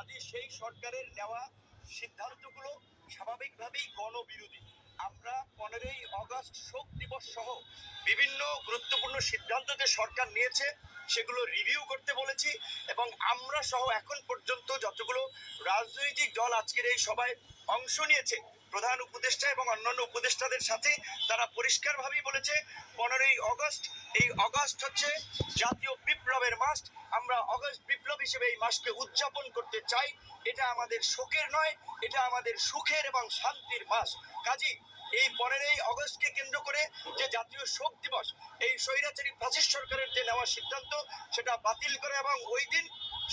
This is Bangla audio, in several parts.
কাজে সেই সরকারের নেওয়া সিদ্ধান্তগুলো স্বাভাবিকভাবেই গণবিরোধী। আমরা 15ই আগস্ট শোক দিবস সহ বিভিন্ন গুরুত্বপূর্ণ সিদ্ধান্ত যে সরকার নিয়েছে সেগুলো রিভিউ করতে বলেছি, এবং আমরা সহ এখন পর্যন্ত যতগুলো রাজনৈতিক দল আজকের এই সভায় অংশ নিয়েছে, প্রধান উপদেষ্টা এবং অন্যান্য উপদেষ্টাদের সাথে তারা পরিষ্কারভাবেই বলেছে 15ই আগস্ট, এই আগস্ট হচ্ছে জাতীয় বিপ্লবের মাস। আমরা আগস্ট বিপ্লব হিসেবে এই মাসকে উদযাপন করতে চাই। এটা আমাদের শোকের নয়, এটা আমাদের সুখের এবং শান্তির মাস। কাজী এই 15ই আগস্টকে কেন্দ্র করে যে জাতীয় শোক দিবস, এই স্বৈরাচারী ফ্যাসিস্ট সরকারের যে নেওয়া সিদ্ধান্ত সেটা বাতিল করে এবং ওই দিন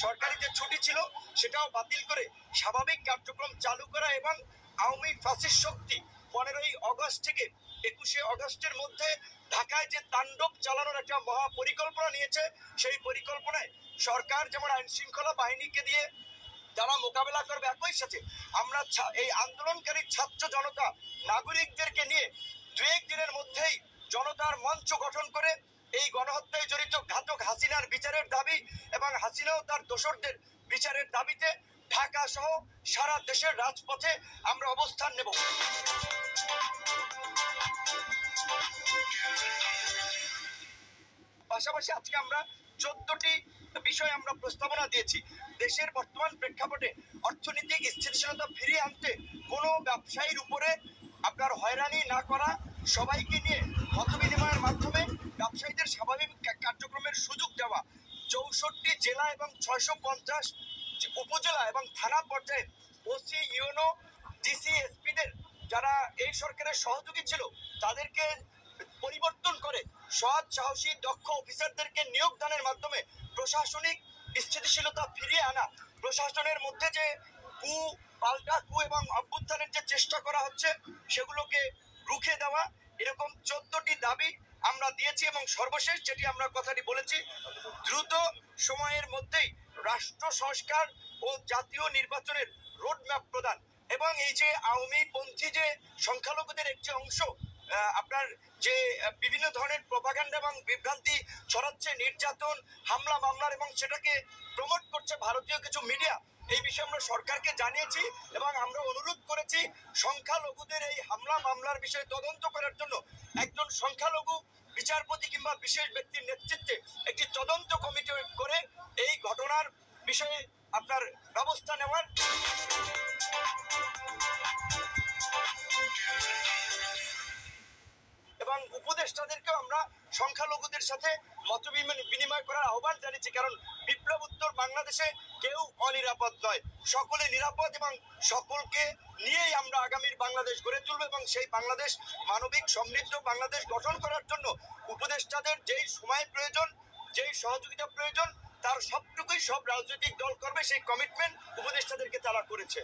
সরকারি যে ছুটি ছিল সেটাও বাতিল করে স্বাভাবিক কার্যক্রম চালু করা, এবং আওয়ামী ফ্যাসিস্ট শক্তি 15ই আগস্ট থেকে 21শে আগস্টের মধ্যে ঢাকায় যে তাণ্ডব চালানোর একটা মহা পরিকল্পনা নিয়েছে, সেই পরিকল্পনায় সরকার যেমন আইন শৃঙ্খলা বাহিনীকে দিয়ে তারা মোকাবেলা করবে, একই সাথে আমরা এই আন্দোলনকারী ছাত্র জনতা নাগরিকদেরকে নিয়ে 2-1 দিনের মধ্যেই জনতার মঞ্চ গঠন করে এই গণহত্যায় জড়িত ঘাতক হাসিনার বিচারের দাবি এবং হাসিনাও তার দোসরদের বিচারের দাবিতে ঢাকা সহ সারা দেশের রাজপথে আমরা অবস্থান নেব। পাশাপাশি আজকে আমরা 14টি বিষয় আমরা প্রস্তাবনা দিয়েছি। দেশের বর্তমান প্রেক্ষাপটে অর্থনৈতিক স্থিতিশীলতা ফিরিয়ে আনতে কোনো ব্যবসায়ীর উপরে আপনার হয়রানি না করা, সবাইকে নিয়ে মত বিনিময়ের মাধ্যমে ব্যবসায়ীদের স্বাভাবিক কার্যক্রমের সুযোগ দেওয়া, 64 জেলা এবং 650 উপজেলা এবং থানা পর্যায়ে ওসি, ইউনো, ডিসি, এসপিদের যারা এই সরকারের সহযোগী ছিল তাদেরকে পরিবর্তন করে সৎ, সাহসী, দক্ষ অফিসারদেরকে নিয়োগ দানের মাধ্যমে প্রশাসনিক স্থিতিশীলতা ফিরিয়ে আনা, প্রশাসনের মধ্যে যে পাল্টা এবং অভ্যুত্থানের যে চেষ্টা করা হচ্ছে সেগুলোকে রুখে দেওয়া, এরকম 14টি দাবি আমরা দিয়েছি। এবং সর্বশেষ যেটি আমরা কথাটি বলেছি, দ্রুত সময়ের মধ্যেই রাষ্ট্র সংস্কার ও জাতীয় নির্বাচনের রোডম্যাপ প্রদান, এবং এই যে আওয়ামী পন্থী যে সংখ্যালঘুদের একটি অংশ আপনার যে বিভিন্ন ধরনের প্রপাগান্ডা এবং বিভ্রান্তি ছড়াচ্ছে, নির্যাতন, হামলা মামলার, এবং সেটাকে প্রমোট করছে ভারতীয় কিছু মিডিয়া, এই বিষয়ে আমরা সরকারকে জানিয়েছি এবং আমরা অনুরোধ করেছি সংখ্যালঘুদের এই হামলা মামলার বিষয়ে তদন্ত করার জন্য একজন সংখ্যালঘু বিচারপতি কিংবা বিশেষ ব্যক্তির নেতৃত্বে একটি তদন্ত কমিটি করে এই ঘটনার বিষয়ে আপনার ব্যবস্থা নেওয়ার। এবং উপদেষ্টাদেরকেও আমরা সংখ্যালঘুদের সাথে মত বিনিময় করার আহ্বান জানিয়েছি, কারণ বিপ্লব উত্তর বাংলাদেশে কেউ অনিরাপদ নয়, সকলে নিরাপদ, এবং সকলকে নিয়েই আমরা আগামীর বাংলাদেশ গড়ে তুলব, এবং সেই বাংলাদেশ মানবিক সমৃদ্ধ বাংলাদেশ গঠন করার জন্য উপদেষ্টাদের যেই সময় প্রয়োজন, যেই সহযোগিতা প্রয়োজন, তার সবটুকুই সব রাজনৈতিক দল করবে, সেই কমিটমেন্ট উপদেষ্টাদেরকে তারা করেছে।